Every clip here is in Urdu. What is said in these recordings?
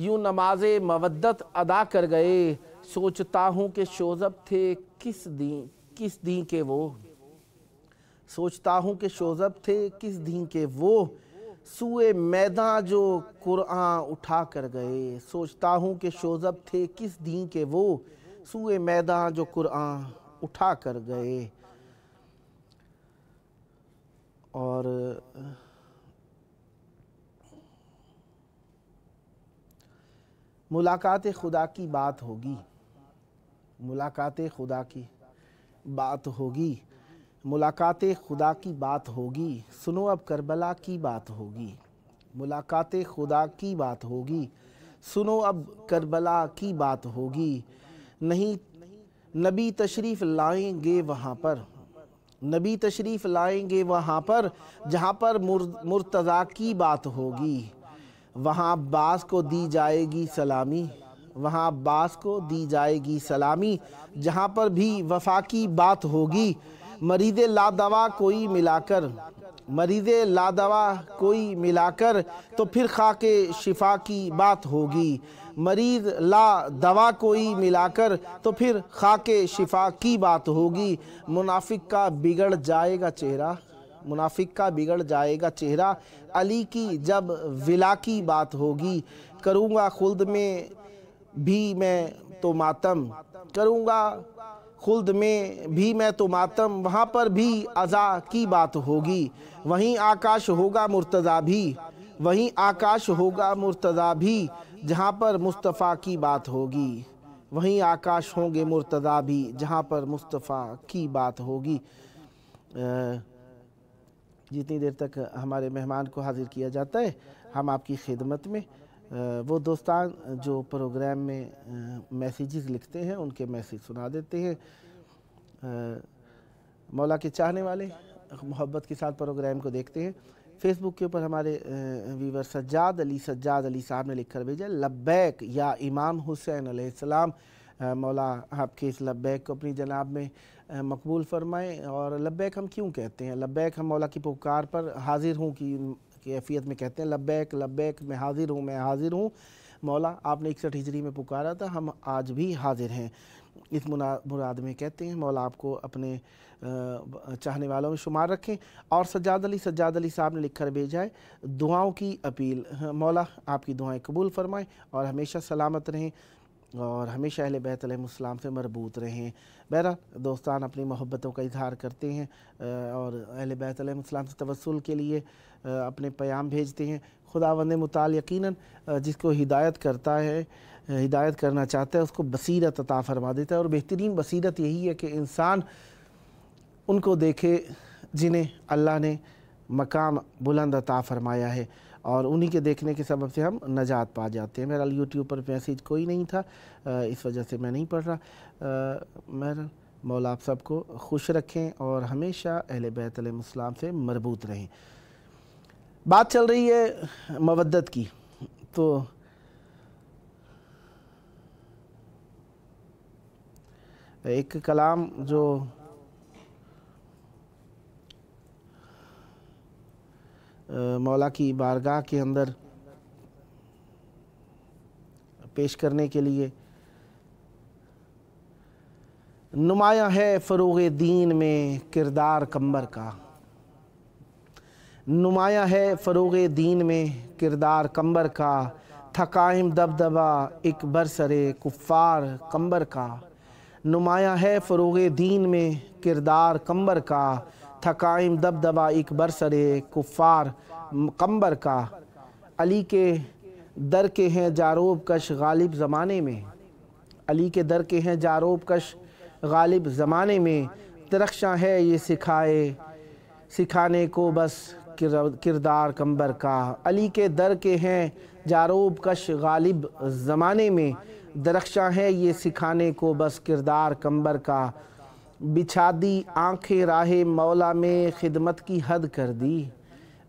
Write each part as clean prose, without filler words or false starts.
یوں نماز مودت ادا کر گئے، سوچتا ہوں کہ شوذب تھے کس دین کے وہ، سوچتا ہوں کہ شوذب تھے کس دین کے وہ، سوئے میداں جو قرآن اٹھا کر گئے، سوچتا ہوں کہ شوذب تھے کس دین کے وہ، سوئے میداں جو قرآن اٹھا کر گئے۔ اور ملاقات خدا کی بات ہوگی، ملاقات خدا کی بات ہوگی، ملاقات خدا کی بات ہوگی، سنو اب کربلا کی بات ہوگی، ملاقات خدا کی بات ہوگی، سنو اب کربلا کی بات ہوگی، نہیں نبی تشریف لائیں گے وہاں پر، نبی تشریف لائیں گے وہاں پر جہاں پر مرتضیٰ کی بات ہوگی، وہاں عباس کو دی جائے گی سلامی، وہاں عباس کو دی جائے گی سلامی، جہاں پر بھی وفا کی بات ہوگی، مریض لادوا کوئی ملا کر، مریض لادوا کوئی ملا کر تو پھر خاک شفا کی بات ہوگی، مریض لا دوا کوئی ملا کر تو پھر خاک شفا کی بات ہوگی، منافق کا بگڑ جائے گا چہرہ، منافق کا بگڑ جائے گا چہرہ، علی کی جب ولا کی بات ہوگی، کروں گا خلد میں بھی میں تو ماتم، کروں گا خلد میں بھی میں تو ماتم، وہاں پر بھی عزا کی بات ہوگی، وہیں آکاش ہوگا مرتضیٰ بھی، وہیں آکاش ہوگا مرتضیٰ بھی، جہاں پر مصطفیٰ کی بات ہوگی، وہیں آکاش ہوں گے مرتضیٰ بھی، جہاں پر مصطفیٰ کی بات ہوگی۔ جتنی دیر تک ہمارے مہمان کو حاضر کیا جاتا ہے ہم آپ کی خدمت میں وہ دوستان جو پروگرام میں میسیجز لکھتے ہیں ان کے میسیج سنا دیتے ہیں۔ مولا کے چاہنے والے محبت کے ساتھ پروگرام کو دیکھتے ہیں۔ فیس بک کے اوپر ہمارے ویور سجاد علی صاحب نے لکھ کر بھیجا، لبیک یا امام حسین علیہ السلام، مولا آپ کے اس لبیک کو اپنی جناب میں مقبول فرمائیں۔ اور لبیک ہم کیوں کہتے ہیں؟ لبیک ہم مولا کی پکار پر حاضر ہوں کی کیفیت میں کہتے ہیں، لبیک لبیک میں حاضر ہوں مولا آپ نے 61 ہجری میں پکارا تھا، ہم آج بھی حاضر ہیں، اس مراد میں کہتے ہیں۔ مولا آپ کو اپنے چاہنے والوں میں شمار رکھیں۔ اور سجاد علی صاحب نے لکھ کر بھیجا ہے، دعاؤں کی اپیل، مولا آپ کی دعائیں قبول فرمائیں اور ہمیشہ سلامت رہیں اور ہمیشہ اہل بیت علیہ السلام سے مربوط رہیں۔ بہرحال دوستان اپنی محبتوں کا اظہار کرتے ہیں اور اہل بیت علیہ السلام سے توسل کے لیے اپنے پیام بھیجتے ہیں۔ خداوند متعال یقیناً جس کو ہدایت کرتا ہے، ہدایت کرنا چاہتا ہے، اس کو بصیرت عطا فرما دیتا ہے، اور بہترین بصیرت یہی ہے کہ انسان ان کو دیکھے جنہیں اللہ نے مقام بلند عطا فرمایا ہے، اور انہی کے دیکھنے کے سبب سے ہم نجات پا جاتے ہیں۔ بہرحال یوٹیوب پر میسیج کوئی نہیں تھا، اس وجہ سے میں نہیں پڑھ رہا۔ مولا آپ سب کو خوش رکھیں اور ہمیشہ اہل بیت علیہ السلام سے مربوط رہیں۔ بات چل رہی ہے مودت کی، تو ایک کلام جو مولا کی بارگاہ کے اندر پیش کرنے کے لیے نمایاں ہے فروغ دین میں کردار قمبر کا، نمایاں ہے فروغ دین میں کردار قمبر کا، تھا قائم دبدبا ایک برسر کفار قمبر کا، نمایاں ہے فروغ دین میں کردار قمبر کا، تھا قائم دبدبا ایک برسر کفار قمبر کا، علی کے در کے ہیں جاروب کش غالب زمانے میں، علی کے در کے ہیں جاروب کش غالب زمانے میں، درخشاں ہے یہ سکھانے کو بس کردار قمبر کا، علی کے در کے ہیں جاروب کش غالب زمانے میں، درخشاں ہے یہ سکھانے کو بس کردار قمبر کا، بچھا دی آنکھیں راہ مولا میں خدمت کی حد کر دی،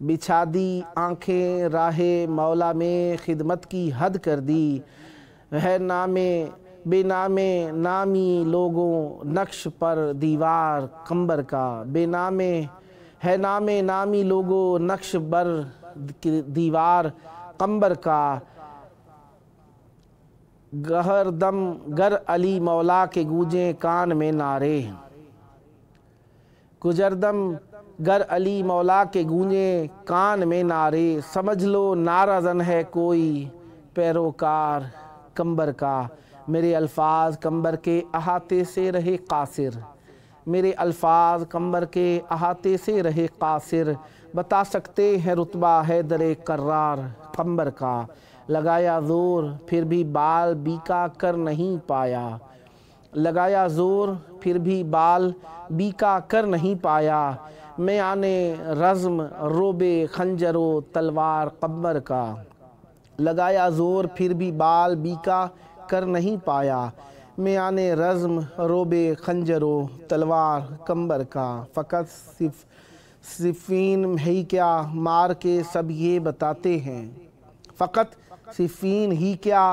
بچھا دی آنکھیں راہ مولا میں خدمت کی حد کر دی، ہے نام بے نام نامی لوگوں نقش پر دیوار قمبر کا، بے نام ہے نام نامی لوگوں نقش بر دیوار قمبر کا، گہر دم گر علی مولا کے گونجیں کان میں نعرے، گجردم گر علی مولا کے گونجیں کان میں نعرے، سمجھ لو نعرہ زن ہے کوئی پیروکار قمبر کا، میرے الفاظ قمبر کے احاطے سے رہے قاصر، میرے الفاظ قمبر کے احاطے سے رہے قاصر، بتا سکتے ہیں رتبہ ہے در کرار قمبر کا، لگایا زور پھر بھی بال بیکا کر نہیں پایا، لگایا زور پھر بھی بال بیکا کر نہیں پایا، میانے رزم روبے خنجر و تلوار قمبر کا، لگایا زور پھر بھی بال بیکا کر نہیں پایا، میانے رزم روبے خنجر و تلوار قمبر کا، فقط صفین ہی کیا مار کے سب یہ بتاتے ہیں، فقط صفین ہی کیا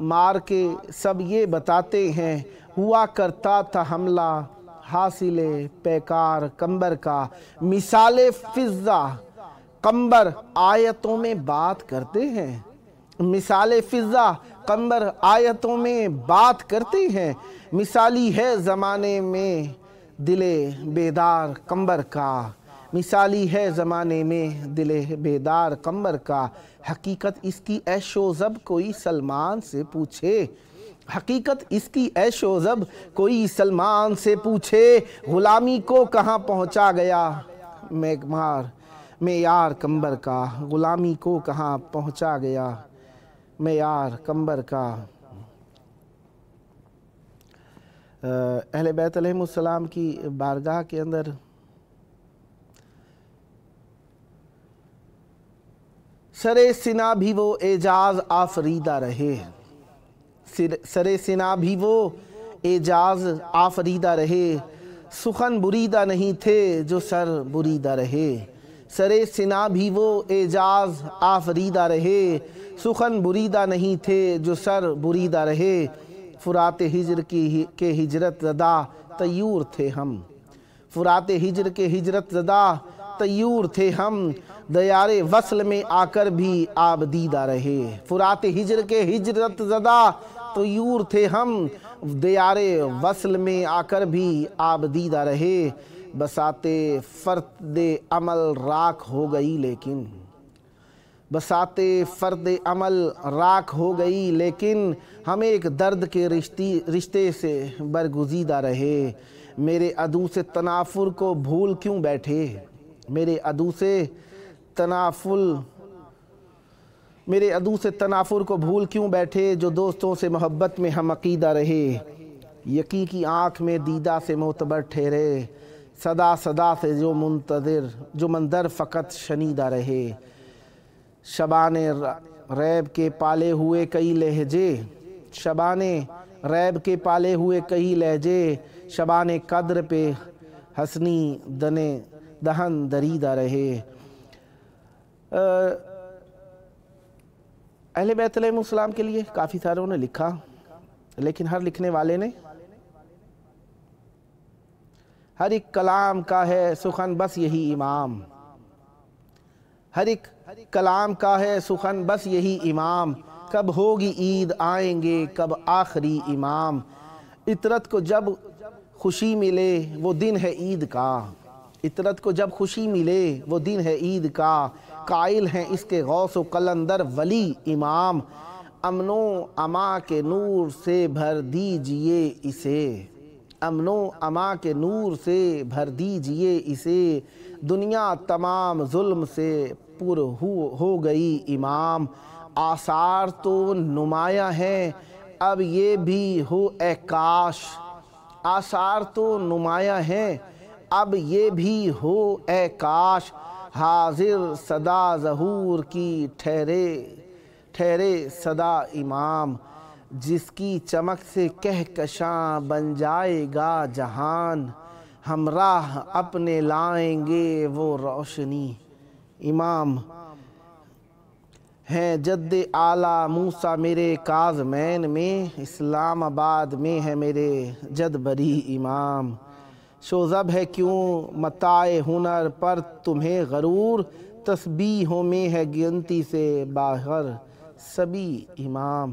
مار کے سب یہ بتاتے ہیں، ہوا کرتا تھا حملہ حاصل پیکار قمبر کا، مثال فضہ قمبر آیتوں میں بات کرتے ہیں، مثال فضہ قمبر آیتوں میں بات کرتے ہیں، مثالی ہے زمانے میں دل بیدار قمبر کا، مثالی ہے زمانے میں دل بیدار قمبر کا، حقیقت اس کی عیش و ضب کوئی سلمان سے پوچھے، حقیقت اس کی عیش و ضب کوئی سلمان سے پوچھے، غلامی کو کہاں پہنچا گیا معیار قمبر کا، غلامی کو کہاں پہنچا گیا معیار قمبر کا۔ اہل بیت علیہ السلام کی بارگاہ کے اندر سرے سنا بھی وہ اعجاز آفریدہ رہے، سرے سنا بھی وہ اعجاز آفریدہ رہے، سخن بریدہ نہیں تھے جو سر بریدہ رہے، سرے سنا بھی وہ اعجاز آفریدہ رہے، سخن بریدہ نہیں تھے جو سر بریدہ رہے، فرات ہجر کے ہجرت زدہ طیور تھے ہم، فرات ہجر کے ہجرت زدہ طیور تھے ہم، دیار وصل میں آ کر بھی آب دیدہ رہے، فرات ہجر کے ہجرت زدہ طیور تھے ہم، دیار وصل میں آ کر بھی آب دیدہ رہے، بساط فرد عمل راکھ ہو گئی لیکن، بساط فرد عمل راکھ ہو گئی لیکن، ہم ایک درد کے رشتے سے برگزیدہ رہے، میرے عدو سے تنافر کو بھول کیوں بیٹھے، میرے عدو سے تنافر کو بھول کیوں بیٹھے، جو دوستوں سے محبت میں ہم عقیدہ رہے، یقین کی آنکھ میں دیدہ سے معتبر ٹھہرے، صدا صدا سے جو منظر فقط شنیدہ رہے، شبان ریب کے پالے ہوئے کئی لہجے، شبان ریب کے پالے ہوئے کئی لہجے، شبان قدر پہ حسنی دہن دریدہ رہے۔ اہل بیت علیہ السلام کے لیے کافی ساروں نے لکھا، لیکن ہر لکھنے والے نے ہر ایک کلام کا ہے سخن بس یہی امام، ہر ایک کلام کا ہے سخن بس یہی امام، کب ہوگی عید آئیں گے کب آخری امام، عطرت کو جب خوشی ملے وہ دن ہے عید کا، عطرت کو جب خوشی ملے وہ دن ہے عید کا، قائل ہیں اس کے غوث و قلندر ولی امام، امن و اما کے نور سے بھر دیجئے اسے، امن و اما کے نور سے بھر دیجئے اسے، دنیا تمام ظلم سے پر ہو گئی امام، آثار تو نمایاں ہیں اب یہ بھی ہو اے کاش، آثار تو نمایاں ہیں اب یہ بھی ہو اے کاش، حاضر صدا ظہور کی ٹھہرے صدا امام، جس کی چمک سے کہکشاں بن جائے گا جہان، ہمراہ اپنے لائیں گے وہ روشنی امام، ہیں جد اعلیٰ موسیٰ میرے کاظمین میں، اسلام آباد میں ہے میرے جد بری امام، شوذب ہے کیوں متاع ہنر پر تمہیں غرور، تسبیحوں میں ہے گنتی سے باہر سبھی امام،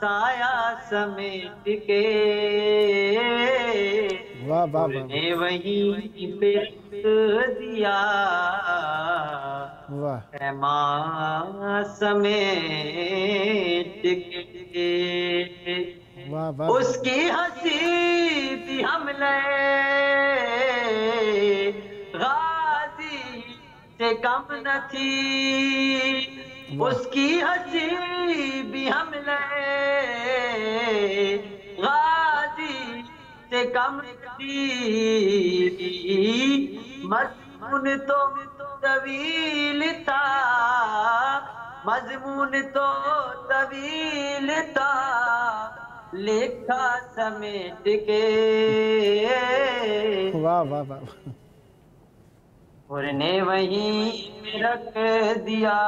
سایہ سمیٹ کے واہ واہ نے واہ وہیں پہ رکھ دیا واہ خیمہ سمیٹ کے واہ واہ اس کی ہنسی بھی حملے غازی سے کم نہ تھی اس کی ہنسی بھی حملے غازی سے کم نہ تھی مضمون تو طویل تھا مضمون تو طویل تھا لکھا سمیٹ کے واہ واہ واہ اور نے وہیں پہ رکھ دیا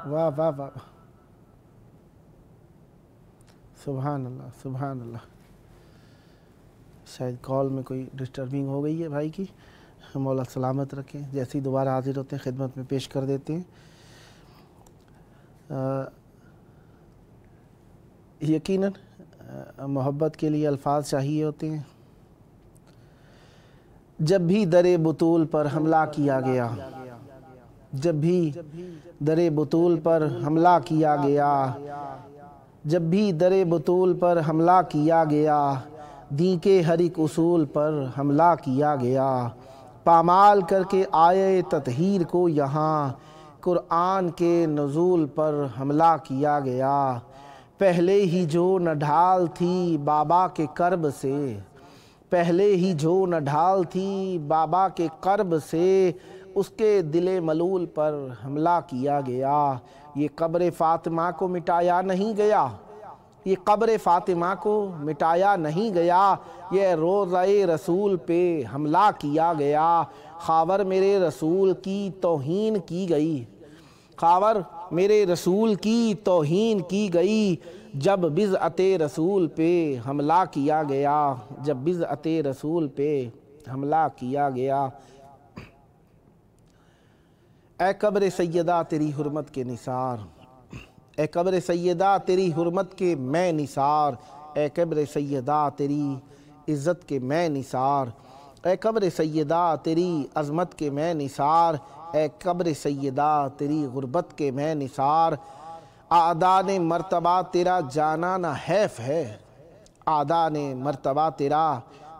واہ واہ واہ سبحان اللہ سبحان اللہ. شاید کال میں کوئی ڈسٹربنگ ہو گئی ہے بھائی کی، مولا سلامت رکھیں. جیسے ہی دوبارہ حاضر ہوتے ہیں خدمت میں پیش کر دیتے ہیں. یقیناً محبت کے لیے الفاظ چاہیے ہوتے ہیں. جب بھی در بطول پر حملہ کیا گیا، جب بھی در بطول پر حملہ کیا گیا، جب بھی در بطول پر حملہ کیا گیا، دین کے ہر ایک اصول پر حملہ کیا گیا، پامال کر کے آئے تطہیر کو یہاں قرآن کے نزول پر حملہ کیا گیا. پہلے ہی جو نہ ڈھال تھی بابا کے کرب سے، پہلے ہی جو نہ ڈھال تھی بابا کے کرب سے، اس کے دل ملول پر حملہ کیا گیا. یہ قبر فاطمہ کو مٹایا نہیں گیا، یہ قبر فاطمہ کو مٹایا نہیں گیا، یہ روضہ رسول پہ حملہ کیا گیا. خاور میرے رسول کی توہین کی گئی، خاور میرے رسول کی توہین کی گئی، جب بضعت رسول پہ حملہ کیا گیا، جب بضعت رسول پہ حملہ کیا گیا. اے قبر سیدہ تیری حرمت کے نثار، اے قبر سیدہ تیری حرمت کے میں نثار، اے قبر سیدہ تیری عزت کے میں نثار، اے قبر سیدہ تیری عظمت کے میں نثار، اے قبر سیدہ تیری غربت کے میں نثار. اعداء نے مرتبہ تیرا جانا نہ حیف ہے، اعداء نے مرتبہ تیرا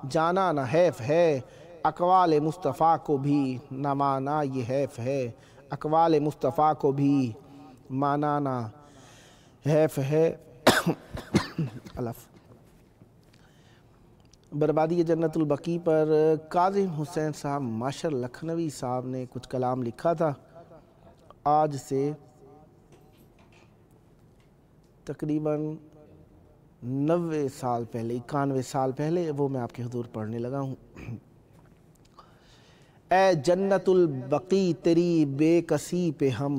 جانا نہ حیف ہے، اقوال مصطفیٰ کو بھی نہ مانا یہ حیف ہے، اقوال مصطفیٰ کو بھی مانا نہ حیف ہے. الف بربادی جنت البقیع پر کاظم حسین صاحب ماشر لکھنوی صاحب نے کچھ کلام لکھا تھا. آج سے تقریباً 90 سال پہلے، 91 سال پہلے وہ میں آپ کے حضور پڑھنے لگا ہوں. اے جنت البقیع تیری بے کسی پہ ہم،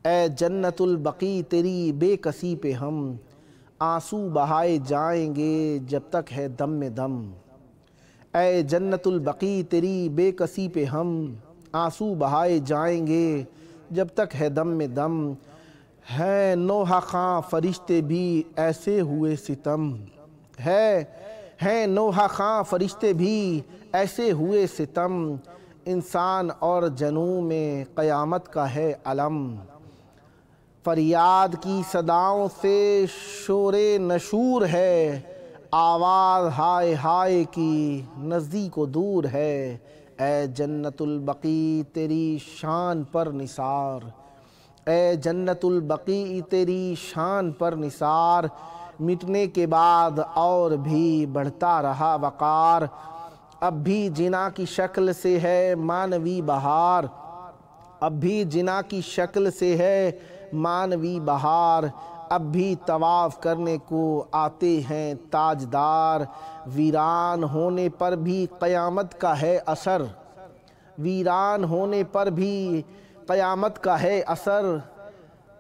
اے جنت البقیع تیری بے کسی پہ ہم، آنسو بہائے جائیں گے جب تک ہے دم میں دم. اے جنت البقیع تیری بے کسی پہ ہم، آنسو بہائے جائیں گے جب تک ہے دم میں دم. ہے نوح خاں فرشتے بھی ایسے ہوئے ستم، ہے نوح خاں فرشتے بھی ایسے ہوئے ستم، انسان اور جنوں میں قیامت کا ہے علم. فریاد کی صداؤں سے شور نشور ہے، آواز ہائے ہائے کی نزدیک و دور ہے. اے جنت البقیع تیری شان پر نثار، اے جنت البقیع تیری شان پر نثار. مٹنے کے بعد اور بھی بڑھتا رہا وقار، اب بھی جنا کی شکل سے ہے مانوی بہار، اب بھی جنا کی شکل سے ہے مانوی بہار. اب بھی طواف کرنے کو آتے ہیں تاجدار، ویران ہونے پر بھی قیامت کا ہے اثر، ویران ہونے پر بھی قیامت کا ہے اثر.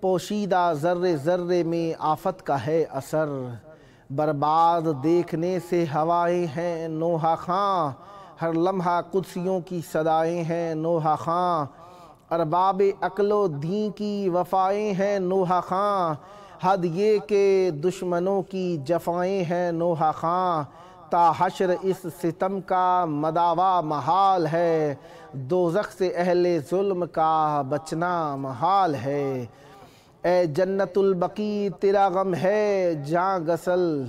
پوشیدہ ذرے ذرے میں آفت کا ہے اثر، برباد دیکھنے سے ہوائیں ہیں نوح خاں، ہر لمحہ قدسیوں کی صدائیں ہیں نوح خاں. ارباب عقل و دین کی وفائیں ہیں نوح خاں، حد یہ کہ دشمنوں کی جفائیں ہیں نوحہ خواں، تا حشر اس ستم کا مداوا محال ہے، دوزخ سے اہل ظلم کا بچنا محال ہے۔ اے جنت البقیع تیرا غم ہے جان غسل،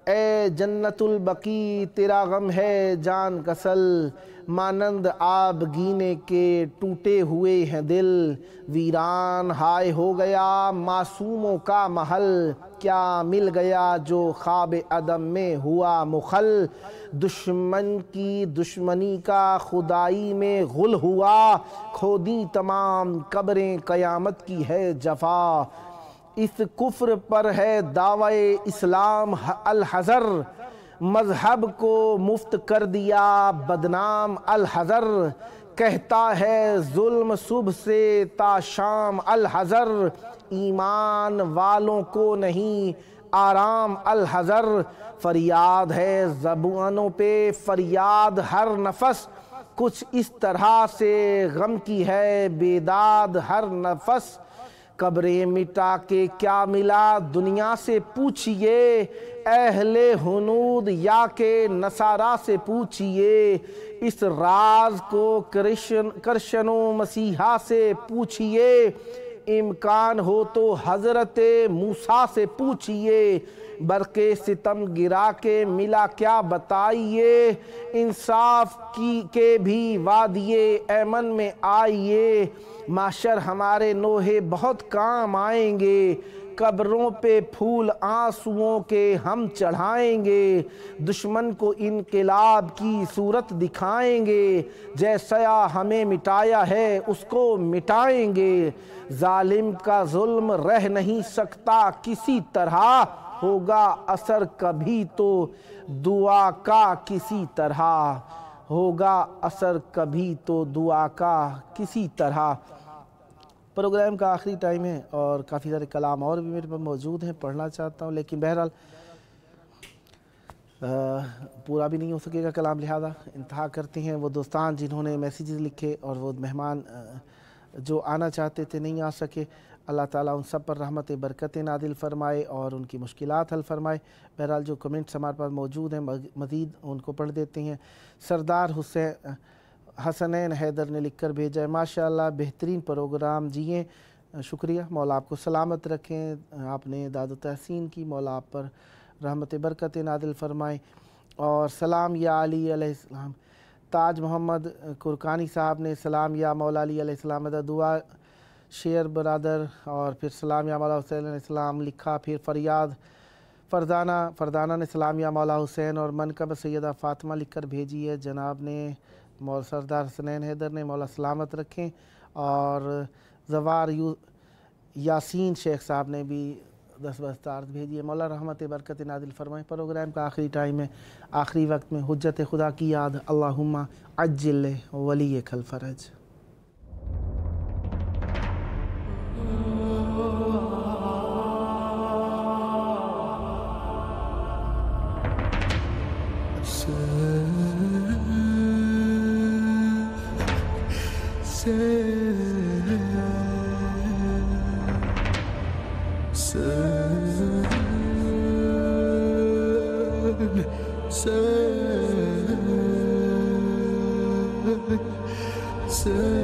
اے جنت البقیع تیرا غم ہے جان غسل، مانند آب گینے کے ٹوٹے ہوئے ہیں دل، ویران ہائے ہو گیا معصوموں کا محل، کیا مل گیا جو خواب عدم میں ہوا مخل، دشمن کی دشمنی کا خدائی میں غل ہوا، کھودی تمام قبریں قیامت کی ہے جفا، اس کفر پر ہے دعوی اسلام الحذر، مذہب کو مفت کر دیا بدنام الحذر، کہتا ہے ظلم صبح سے تا شام الحذر، ایمان والوں کو نہیں آرام الحذر، فریاد ہے زبانوں پہ فریاد ہر نفس، کچھ اس طرح سے غم کی ہے بیداد ہر نفس، قبریں مٹا کے کیا ملا دنیا سے پوچھئے، اہل ہنود یا کہ نصارہ سے پوچھئے، اس راز کو کرشن و مسیحا سے پوچھئے، امکان ہو تو حضرت موسیٰ سے پوچھئے، برق ستم گرا کے ملا کیا بتائیے، انصاف کے بھی وادی ایمن میں آئیے، معاشر ہمارے نوحے بہت کام آئیں گے، قبروں پہ پھول آنسوؤں کے ہم چڑھائیں گے، دشمن کو انقلاب کی صورت دکھائیں گے، جیسا ہمیں مٹایا ہے اس کو مٹائیں گے، ظالم کا ظلم رہ نہیں سکتا کسی طرح، ہوگا اثر کبھی تو دعا کا کسی طرح، ہوگا اثر کبھی تو دعا کا کسی طرح۔ پروگرام کا آخری ٹائم ہے اور کافی سارے کلام اور بھی میرے پاس موجود ہیں، پڑھنا چاہتا ہوں، لیکن بہرحال پورا بھی نہیں ہو سکے گا کلام، لہذا انتہا کرتے ہیں۔ وہ دوستان جنہوں نے میسیجز لکھے اور وہ مہمان جو آنا چاہتے تھے نہیں آ سکے، اللہ تعالیٰ ان سب پر رحمت برکت نازل فرمائے اور ان کی مشکلات حل فرمائے۔ بہرحال جو کمنٹس ہمارے پاس موجود ہیں مزید ان کو پڑھ دیتے ہیں۔ سردار حسنین حیدر نے لکھ کر بھیجا ہے، ماشاءاللہ بہترین پروگرام جیئیں، شکریہ، مولا آپ کو سلامت رکھیں، آپ نے داد و تحسین کی، مولا آپ پر رحمت برکت نازل فرمائے، اور سلام یا علی علیہ السلام۔ تاج محمد کرکانی صاحب نے سلام یا مولا علی علیہ السلام دعا شیئر برادر، اور پھر سلام یا مولا حسین علیہ السلام لکھا، پھر فردانہ نے سلام یا مولا حسین اور منقب سیدہ فاطمہ لکھ کر بھیجی ہے، جناب نے مولا سردار حسنین حیدر نے مولا سلامت رکھیں، اور زوار یاسین شیخ صاحب نے بھی 10 بستارد بھیجی ہے، مولا رحمت برکت نازل فرمائے۔ پروگرام کا آخری ٹائم ہے، آخری وقت میں حجت خدا کی یاد، اللہم عجل ولیک الفرج۔ Say